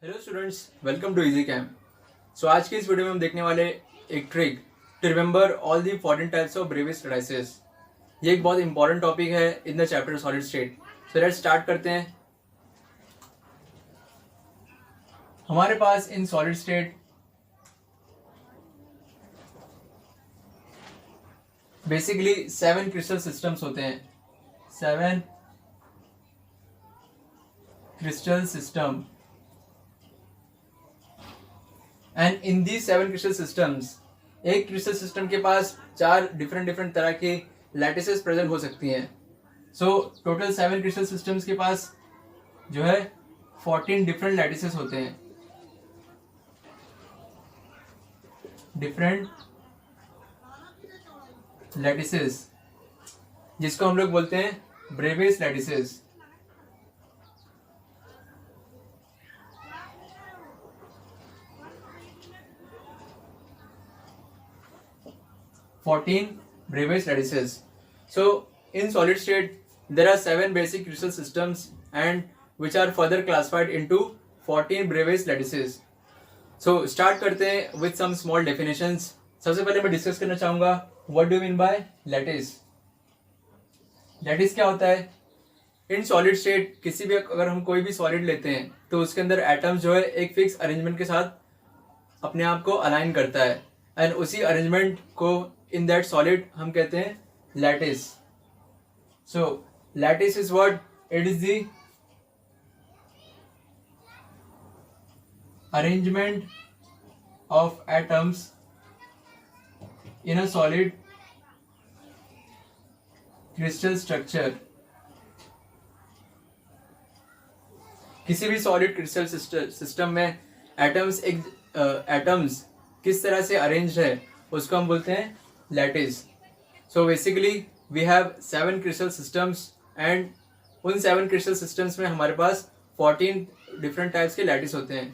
Hello students, welcome to Easy Cam. So आज की इस वीडियो में हम देखने वाले एक trick to remember all the 14 types of Bravais lattices. ये एक बहुत इंपॉर्टेंट टॉपिक है in the chapter solid state. So let's start करते हैं। हमारे पास in solid state basically 7 crystal systems होते हैं। 7 crystal system, and in the 7 crystal systems, एक क्रिस्टल सिस्टम के पास 4 डिफरेंट तरह की लैटिसेस प्रेजेंट हो सकती हैं। सो टोटल 7 क्रिस्टल सिस्टम्स के पास जो है 14 डिफरेंट लैटिसेस होते हैं। डिफरेंट लैटिसेस जिसको हम लोग बोलते हैं Brevis lattices. Brevis lattices. So in solid state there are 7 basic crystal systems and which are further classified into 14 Brevis lattices. So start करते हैं with some small definitions. सबसे पहले मैं डिस्कस करना चाहूंगा what do you mean by lattice. Lattice क्या होता है? इन सॉलिड स्टेट किसी भी अगर हम कोई भी सॉलिड लेते हैं तो उसके अंदर एटम्स जो है एक फिक्स अरेंजमेंट के साथ अपने आप को अलाइन करता है, एंड उसी अरेंजमेंट को in that solid हम कहते हैं lattice. So lattice is what? It is the arrangement of atoms in a solid crystal structure. किसी भी सॉलिड क्रिस्टल सिस्टम में एटम्स किस तरह से अरेंज है उसको हम बोलते हैं lattice. So basically we have 7 crystal systems and उन 7 crystal systems में हमारे पास 14 different types के lattice होते हैं.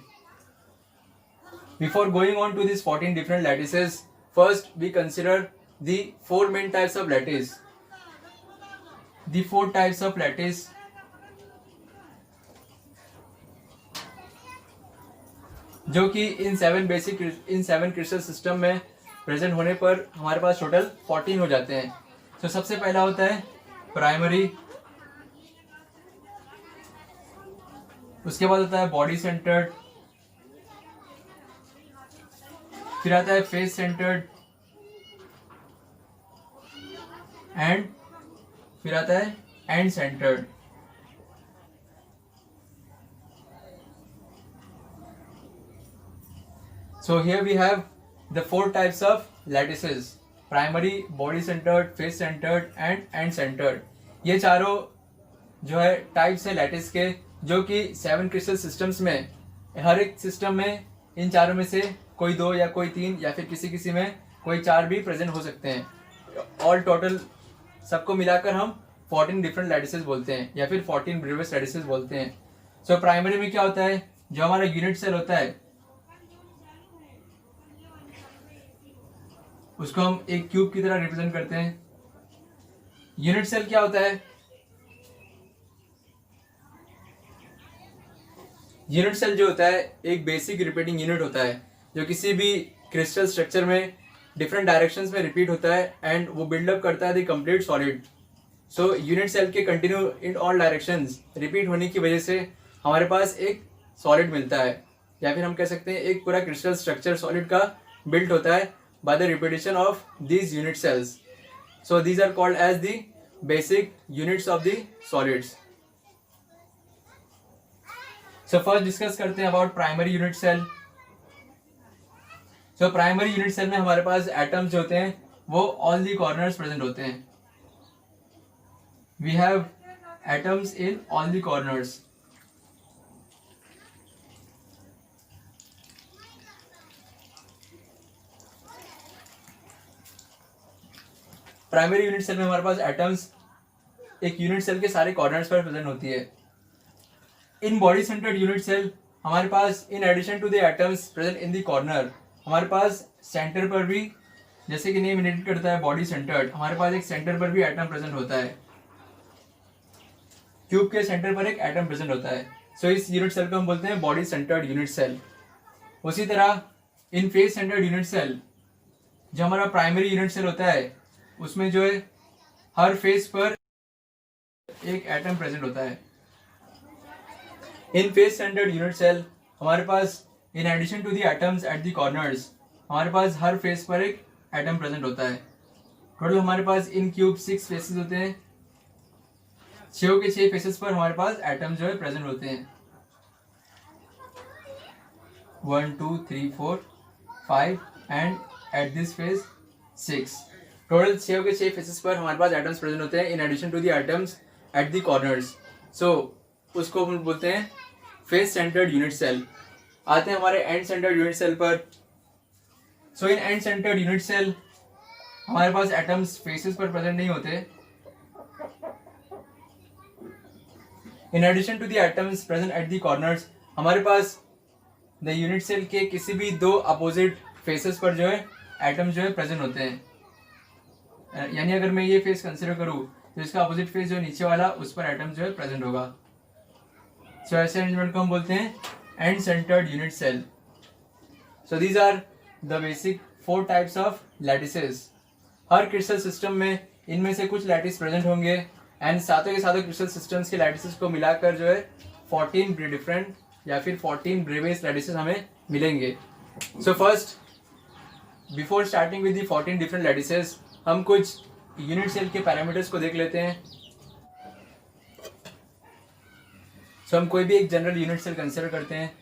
Before going on to these 14 different lattices, first we consider the 4 main types of lattice. The 4 types of lattice जो कि इन 7 crystal system में present होने पर हमारे पास टोटल 14 हो जाते हैं. तो सबसे पहला होता है प्राइमरी, उसके बाद होता है बॉडी सेंटर्ड, फिर आता है फेस सेंटर्ड, एंड फिर आता है and centred. So here we have the 4 types of lattices: primary, body centered, face centered and end centered. ये चारों जो है टाइप्स है लैटिस के, जो कि 7 क्रिस्टल सिस्टम्स में हर एक सिस्टम में इन चारों में से कोई 2 या कोई 3 या फिर किसी में कोई 4 भी प्रेजेंट हो सकते हैं. ऑल टोटल सबको मिलाकर हम 14 डिफरेंट लैटिसेस बोलते हैं या फिर 14 ब्रेविस लैटिसेस बोलते हैं. सो प्राइमरी में क्या होता है? जो हमारा यूनिट सेल होता है उसको हम एक क्यूब की तरह रिप्रेजेंट करते हैं. यूनिट सेल क्या होता है? यूनिट सेल जो होता है एक बेसिक रिपीटिंग यूनिट होता है जो किसी भी क्रिस्टल स्ट्रक्चर में डिफरेंट डायरेक्शंस में रिपीट होता है एंड वो बिल्डअप करता है the complete solid. So unit cell के continue in all directions repeat होने की वजह से हमारे पास एक सॉलिड मिलता है, या फिर हम कह सकते हैं एक पूरा क्रिस्टल स्ट्रक्चर सॉलिड का बिल्ड होता है by the repetition of these unit cells. So these are called as the basic units of the solids. So first discuss करते हैं about primary unit cell. So primary unit cell में हमारे पास atoms जो होते हैं वो all the corners present होते हैं. We have atoms in all the corners. Primary unit cell में हमारे पास एटम्स एक यूनिट सेल के सारे कॉर्नर्स पर प्रेजेंट होती है. In body centred unit cell हमारे पास in addition to the atoms present in the corner हमारे पास सेंटर पर भी, जैसे कि नेम इंडिकेट करता है बॉडी सेंटर्ड, हमारे पास एक सेंटर पर भी एटम प्रेजेंट होता है. क्यूब के सेंटर पर एक एटम प्रेजेंट होता है. सो इस यूनिट सेल को हम बोलते हैं बॉडी सेंटर्ड यूनिट सेल। उसी तरह in face centred unit cell, जो हमारा प्राइमरी यूनिट सेल होता है, उसमें जो है हर फेस पर एक एटम प्रेजेंट होता है। In face centred unit cell हमारे पास in addition to the atoms at the corners, हमारे पास हर फेस पर एक एटम प्रेजेंट होता है। टोटल हमारे पास इन क्यूब 6 फेसेस होते हैं। 6 के 6 फेसेस पर हमारे पास एटम जो है प्रेजेंट होते हैं। 1 2 3 4 5 and at this face 6। Total 6 के 6 फेसेस पर हमारे पास एटम्स प्रेजेंट होते हैं in addition to the atoms at the corners. So उसको हम बोलते हैं फेस सेंटर्ड यूनिट सेल। आते हैं हमारे एंड सेंटर्ड यूनिट सेल पर। So in end centred unit cell हमारे पास एटम्स फेसेस पर प्रेजेंट नहीं होते। In addition to the atoms present at the corners, हमारे पास द यूनिट सेल के किसी भी दो अपोजिट फेसेस पर जो है एटम जो है प्रेजेंट होते हैं। यानी अगर मैं ये फेस कंसिडर करूँ तो इसका अपोजिट फेस जो नीचे वाला, उस पर एटम जो है प्रेजेंट होगा। सो ऐसे अरेंजमेंट को हम बोलते हैं end centred unit cell. So these are the basic 4 types of lattices. हर क्रिस्टल सिस्टम में इनमें से कुछ लैटिस प्रेजेंट होंगे एंड सातों के सातों क्रिस्टल सिस्टम्स के लैटिसेस को मिलाकर जो है 14 डिफरेंट या फिर 14 ब्रेवेस लैटिसेस हमें मिलेंगे। So first, before starting with the 14 different lattices, हम कुछ यूनिट सेल के पैरामीटर्स को देख लेते हैं। सो हम कोई भी एक जनरल यूनिट सेल कंसिडर करते हैं।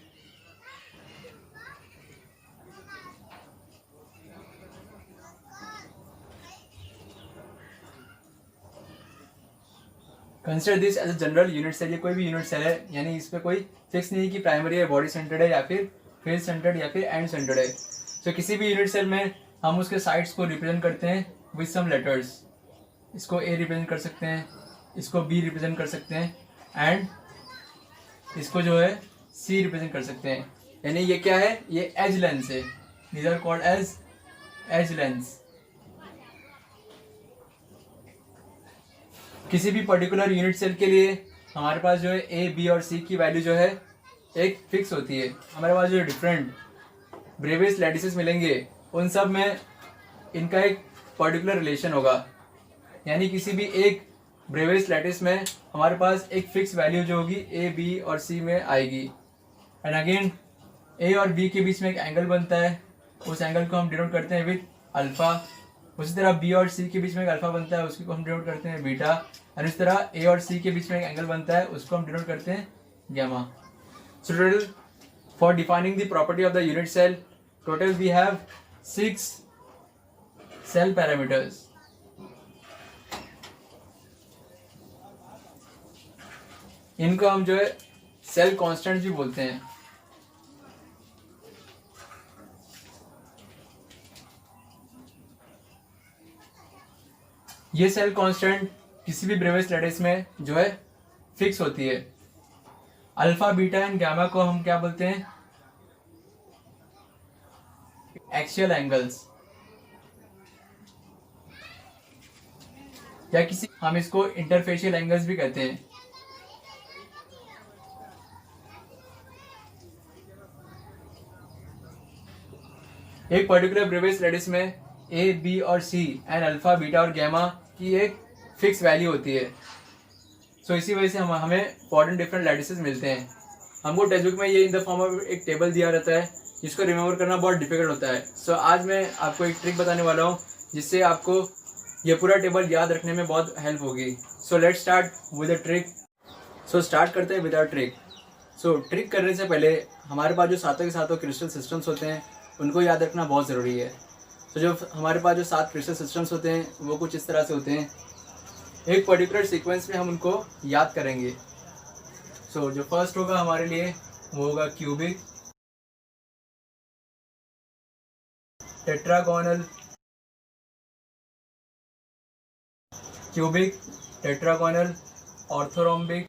Consider this as a general unit cell. ये कोई भी यूनिट सेल है, यानी इस पर कोई फिक्स नहीं है कि प्राइमरी है, बॉडी सेंटर्ड है, या फिर फेस सेंटर्ड या फिर एंड सेंटर्ड है। सो किसी भी यूनिट सेल में हम उसके साइड्स को रिप्रेजेंट करते हैं विद सम लेटर्स। इसको ए रिप्रेजेंट कर सकते हैं, इसको बी रिप्रेजेंट कर सकते हैं एंड इसको जो है सी रिप्रेजेंट कर सकते हैं। यानी ये क्या है, ये एज लेंस है। These are called as edge lengths. किसी भी पर्टिकुलर यूनिट सेल के लिए हमारे पास जो है ए, बी और सी की वैल्यू जो है एक फिक्स होती है। हमारे पास जो डिफरेंट ब्रेवेस लैटिसेस मिलेंगे, उन सब में इनका एक पर्टिकुलर रिलेशन होगा। यानी किसी भी एक ब्रेवेस लैटिस में हमारे पास एक फिक्स वैल्यू जो होगी ए, बी और सी में आएगी। एंड अगेन ए और बी के बीच में एक एंगल बनता है, उस एंगल को हम डिनोट करते हैं विद अल्फा। उसी तरह बी और सी के बीच में एक अल्फा बनता है, उसको हम डिनोट करते हैं बीटा। और इस तरह ए और सी के बीच में एक एंगल बनता है, उसको हम डिनोट करते हैं gamma. So total for defining the property of the unit cell, total we have 6 cell parameters. इनको हम जो है सेल कांस्टेंट भी बोलते हैं। ये सेल कांस्टेंट किसी भी ब्रेवेस लैटिस में जो है फिक्स होती है। अल्फा, बीटा एंड गामा को हम क्या बोलते हैं, एक्सियल एंगल्स, या किसी हम इसको इंटरफेशियल एंगल्स भी कहते हैं। एक पर्टिकुलर ब्रेवेस लैटिस में ए, बी और सी एंड अल्फा, बीटा और गैमा की एक फिक्स वैल्यू होती है। सो इसी वजह से हमें 14 डिफरेंट लैटिसेस मिलते हैं। हमको टेक्स्ट बुक में ये इन द फॉर्म ऑफ एक टेबल दिया रहता है, जिसको रिमेंबर करना बहुत डिफिकल्ट होता है। सो आज मैं आपको एक ट्रिक बताने वाला हूँ, जिससे आपको ये पूरा टेबल याद रखने में बहुत हेल्प होगी। सो let's start with a trick. So start करते हैं with a trick. So trick करने से पहले हमारे पास जो सातों के सातों क्रिस्टल सिस्टम्स होते हैं, उनको याद रखना बहुत ज़रूरी है। तो जो हमारे पास जो 7 क्रिस्टल सिस्टम्स होते हैं, वो कुछ इस तरह से होते हैं। एक पर्टिकुलर सीक्वेंस में हम उनको याद करेंगे। सो जो फर्स्ट होगा हमारे लिए, वो होगा cubic, tetragonal, cubic, tetragonal, orthorhombic,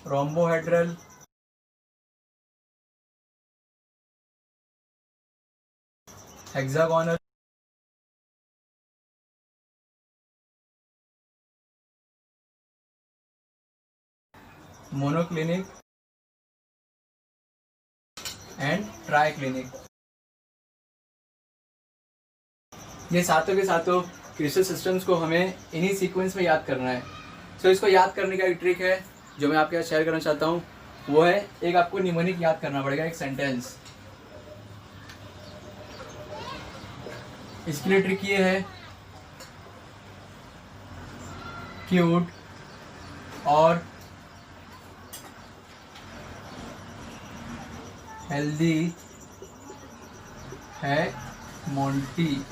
rhombohedral, hexagonal, monoclinic and triclinic. ये सातों के सातों क्रिस्टल सिस्टम्स को हमें इन्हीं सीक्वेंस में याद करना है। सो इसको याद करने का एक ट्रिक है जो मैं आपके साथ शेयर करना चाहता हूँ, वो है एक आपको निमोनिक याद करना पड़ेगा, एक सेंटेंस। इसके लिए ट्रिक ये है, क्यूट और हेल्दी है मोंटी।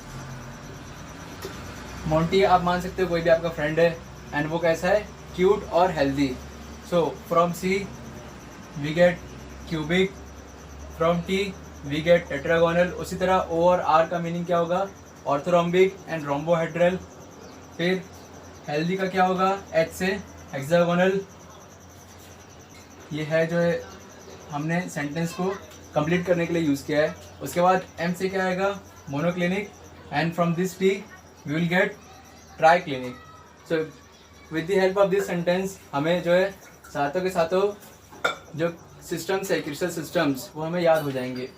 मोंटी आप मान सकते हो कोई भी आपका फ्रेंड है, एंड वो कैसा है, क्यूट और healthy. So from C we get cubic, from T we get tetragonal. उसी तरह ओ और आर का मीनिंग क्या होगा, ऑर्थोरोम्बिक एंड रोम्बोहेड्रल। फिर हेल्दी का क्या होगा, एच से हेक्सागोनल। ये है जो है हमने सेंटेंस को कंप्लीट करने के लिए यूज़ किया है। उसके बाद एम से क्या आएगा, monoclinic, and from this T V will get triclinic. So with the help of this sentence हमें जो है सातों के सातों जो सिस्टम्स है, क्रिस्टल सिस्टम्स, वो हमें याद हो जाएंगे।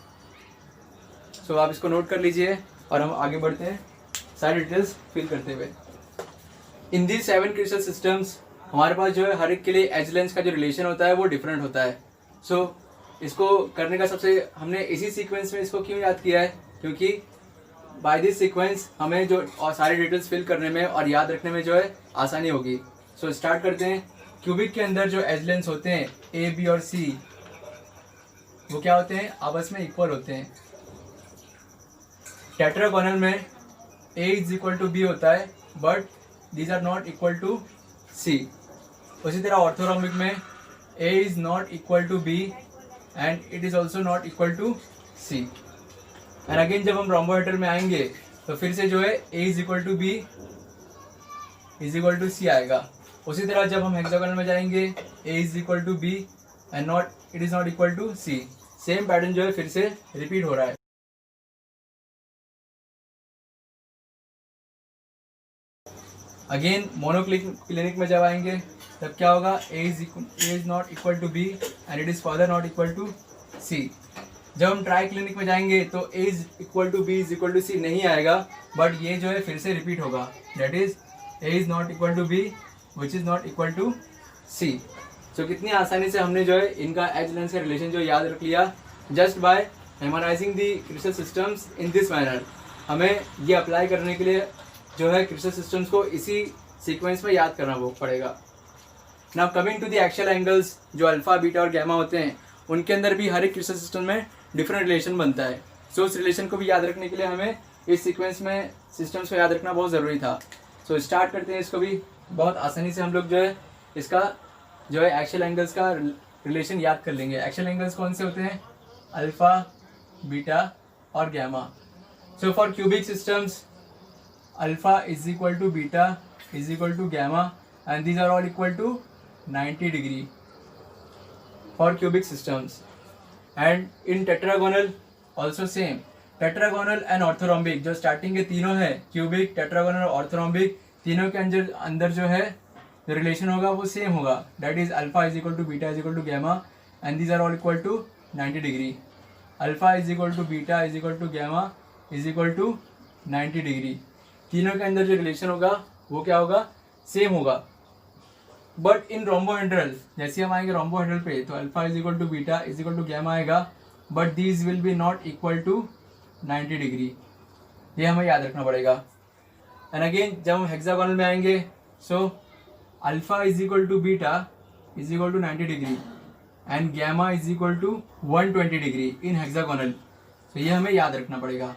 सो आप इसको नोट कर लीजिए और हम आगे बढ़ते हैं सारी डिटेल्स फिल करते हुए। इन दी 7 क्रिस्टल सिस्टम्स हमारे पास जो है हर एक के लिए एज लेंस का जो रिलेशन होता है वो डिफरेंट होता है। सो इसको करने का सबसे हमने इसी सीक्वेंस में इसको क्यों याद किया है, क्योंकि बाय दिस सीक्वेंस हमें जो और सारी डिटेल्स फिल करने में और याद रखने में जो है आसानी होगी। सो स्टार्ट करते हैं। क्यूबिक के अंदर जो एज लेंस होते हैं ए, बी और सी, वो क्या होते हैं, आपस में इक्वल होते हैं। टेट्रागोनल में a is equal to b होता है, but these are not equal to c. उसी तरह ऑर्थोरोम्बिक में a is not equal to b and it is also not equal to c. And again जब हम रोम्बोहेड्रल में आएंगे तो फिर से जो है a is equal to b is equal to c आएगा। उसी तरह जब हम हेक्सागोनल में जाएंगे a is equal to b and not it is not equal to c. Same pattern जो है फिर से रिपीट हो रहा है। अगेन मोनोक्लिनिक में जब आएंगे तब क्या होगा, a is not equal to b and it is further not equal to c. जब हम ट्राई क्लिनिक में जाएंगे तो a is equal to b is equal to c नहीं आएगा, बट ये जो है फिर से रिपीट होगा, that is a is not equal to b which is not equal to c. So कितनी आसानी से हमने जो है इनका एज लेंस का रिलेशन जो याद रख लिया, just by memorising the crystal systems in this manner. हमें ये अप्लाई करने के लिए जो है क्रिस्टल सिस्टम्स को इसी सीक्वेंस में याद करना वो पड़ेगा। Now coming to the axial angles, जो अल्फा, बीटा और गैमा होते हैं, उनके अंदर भी हर एक क्रिस्टल सिस्टम में डिफरेंट रिलेशन बनता है। सो उस रिलेशन को भी याद रखने के लिए हमें इस सीक्वेंस में सिस्टम्स को याद रखना बहुत ज़रूरी था। सो स्टार्ट करते हैं इसको भी। बहुत आसानी से हम लोग जो है इसका जो है एक्सियल एंगल्स का रिलेशन याद कर लेंगे। एक्सियल एंगल्स कौन से होते हैं, अल्फा, बीटा और gamma. So for cubic systems alpha is equal to beta is equal to gamma and these are all equal to 90 degree for cubic systems. And in tetragonal also same. Tetragonal and orthorhombic जो starting के तीनों है, cubic, tetragonal और orthorhombic, तीनों के अंदर जो है जो रिलेशन होगा वो सेम होगा, that is alpha is equal to beta is equal to gamma and these are all equal to 90 degree. Alpha is equal to beta is equal to gamma is equal to 90 degree. तीनों के अंदर जो relation होगा वो क्या होगा, same होगा। But in rhombohedral जैसे हम आएंगे रोम्बोहेड्रल पे तो alpha is equal to beta is equal to gamma आएगा, but these will be not equal to 90 degree. ये हमें याद रखना पड़ेगा। एंड अगेन जब हम हेक्सागोनल में आएंगे, so alpha is equal to beta is equal to 90 degree and gamma is equal to 120 degree in hexagonal. तो ये हमें याद रखना पड़ेगा।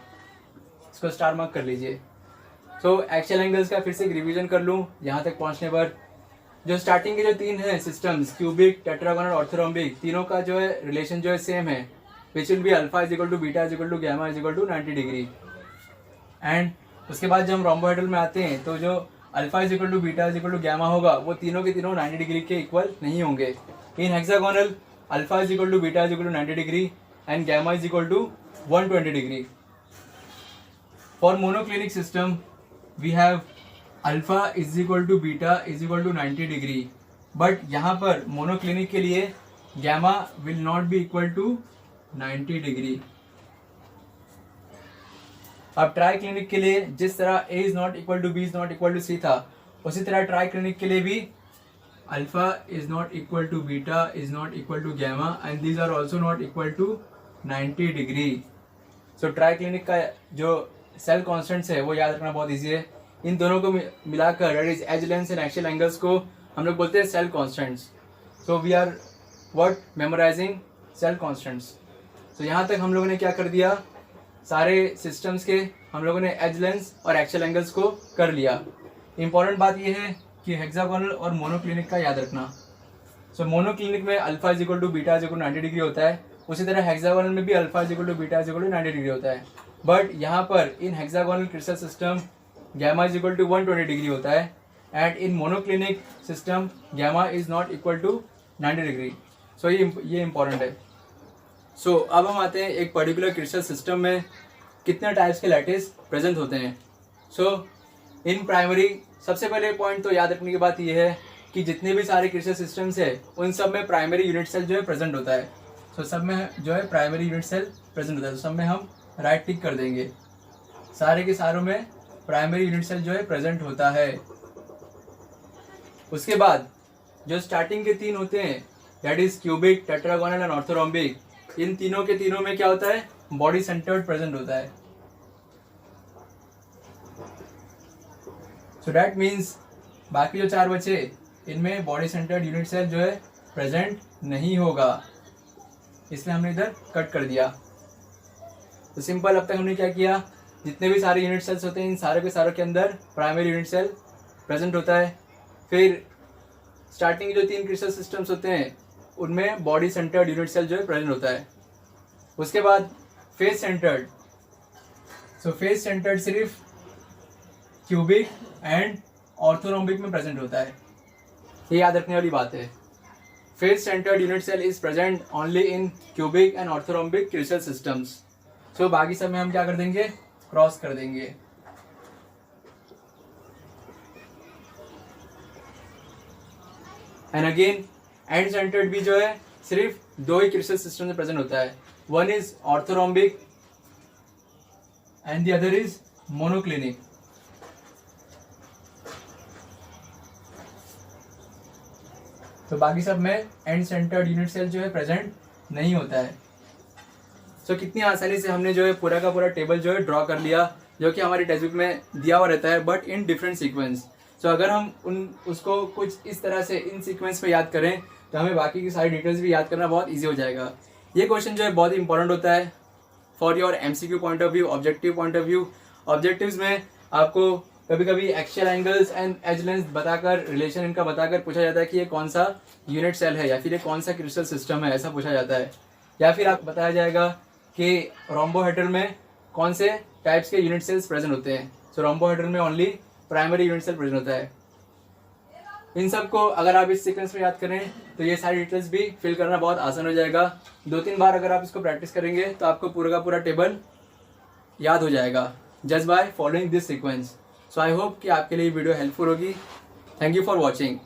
इसको स्टार मार्क कर लीजिए। सो एक्सियल एंगल्स का फिर से एक रिवीजन कर लूँ यहाँ तक पहुँचने पर। जो स्टार्टिंग के जो तीन है सिस्टम्स, क्यूबिक, टेट्रागोनल, ऑर्थोरोम्बिक, तीनों का जो है रिलेशन जो है सेम है, which will be alpha is equal to beta is equal to gamma is equal to 90 degree. And उसके बाद जब हम रोम्बोहेड्रल में आते हैं तो जो alpha is equal to beta is equal to gamma होगा वो तीनों के तीनों 90 डिग्री के इक्वल नहीं होंगे। In hexagonal alpha is equal to beta is equal to 90 degree and gamma is equal to 120 degree. For monoclinic system we have alpha is equal to beta is equal to 90 degree but यहाँ पर monoclinic के लिए gamma will not be equal to 90 degree. अब triclinic के लिए जिस तरह A is not equal to B is not equal to C था, उसी तरह ट्राई क्लिनिक के लिए भी alpha is not equal to beta is not equal to gamma and these are also not equal to 90 degree. So triclinic का जो cell constants है वो याद रखना बहुत ईजी है। इन दोनों को मिलाकर that is edge lengths and axial angles को हम लोग बोलते हैं cell constants. So we are what memorizing cell constants. So यहाँ तक हम लोगों ने क्या कर दिया, सारे सिस्टम्स के हम लोगों ने एज लेंस और एक्सियल एंगल्स को कर लिया। इंपॉर्टेंट बात यह है कि हेक्सागोनल और मोनोक्लिनिक का याद रखना। सो मोनोक्लिनिक में alpha is equal to beta is equal to 90 degree होता है, उसी तरह हेक्सागोनल में भी alpha is equal to beta is equal to 90 degree होता है। बट यहाँ पर in hexagonal crystal system gamma is equal to 120 degree होता है and in monoclinic system gamma is not equal to 90 degree. So ये important है। सो अब हम आते हैं एक पर्टिकुलर क्रिस्टल सिस्टम में कितने टाइप्स के लैटिस प्रेजेंट होते हैं। सो इन प्राइमरी सबसे पहले पॉइंट तो याद रखने की बात यह है कि जितने भी सारे क्रिस्टल सिस्टम्स है उन सब में प्राइमरी यूनिट सेल जो है प्रेजेंट होता है। सो सब में जो है प्राइमरी यूनिट सेल प्रेजेंट होता है, तो सब में हम राइट टिक कर देंगे। सारे के सारों में प्राइमरी यूनिट सेल जो है प्रेजेंट होता है। उसके बाद जो स्टार्टिंग के तीन होते हैं that is cubic, tetragonal and orthorhombic, इन तीनों के तीनों में क्या होता है, बॉडी सेंटर्ड प्रेजेंट होता है। सो दैट मीन्स बाकी जो चार बचे इनमें बॉडी सेंटर्ड यूनिट सेल जो है प्रेजेंट नहीं होगा, इसलिए हमने इधर कट कर दिया। तो सिंपल अब तक हमने क्या किया, जितने भी सारे यूनिट सेल्स होते हैं इन सारे के सारों के अंदर प्राइमरी यूनिट सेल प्रेजेंट होता है। फिर स्टार्टिंग जो तीन क्रिस्टल सिस्टम्स होते हैं उनमें बॉडी सेंटर्ड यूनिट सेल जो है प्रेजेंट होता है। उसके बाद face centered, so face centered सिर्फ क्यूबिक एंड ऑर्थोरोम्बिक में प्रेजेंट होता है, ये याद रखने वाली बात है। Face centred unit cell is present only in cubic and orthorhombic crystal systems. So बाकी सब में हम क्या कर देंगे, क्रॉस कर देंगे। एंड अगेन एंड सेंटर्ड भी जो है सिर्फ दो ही क्रिस्टल सिस्टम में प्रेजेंट होता है, one is orthorhombic and the other is monoclinic. तो बाकी सब में एंड सेंटर्ड यूनिट सेल जो है प्रेजेंट नहीं होता है। सो कितनी आसानी से हमने जो है पूरा का पूरा टेबल जो है ड्रॉ कर लिया, जो कि हमारी टेक्स्ट बुक में दिया हुआ रहता है बट इन डिफरेंट सीक्वेंस। सो अगर हम उसको कुछ इस तरह से इन सीक्वेंस पे याद करें तो हमें बाकी की सारी डिटेल्स भी याद करना बहुत ईजी हो जाएगा। ये क्वेश्चन जो है बहुत ही इंपॉर्टेंट होता है for your MCQ point of view, objective point of view. Objectives में आपको कभी कभी axial angles and edge length बताकर, रिलेशन इनका बताकर पूछा जाता है कि ये कौन सा यूनिट सेल है या फिर ये कौन सा क्रिस्टल सिस्टम है, ऐसा पूछा जाता है। या फिर आप बताया जाएगा कि रोम्बोहेड्रल में कौन से टाइप्स के यूनिट सेल्स प्रेजेंट होते हैं। सो रोम्बोहेड्रल में only primary unit cell present होता है। इन सब को अगर आप इस सीक्वेंस में याद करें तो ये सारी डिटेल्स भी फिल करना बहुत आसान हो जाएगा। 2-3 बार अगर आप इसको प्रैक्टिस करेंगे तो आपको पूरा का पूरा टेबल याद हो जाएगा just by following this sequence. So I hope कि आपके लिए वीडियो हेल्पफुल होगी। Thank you for watching.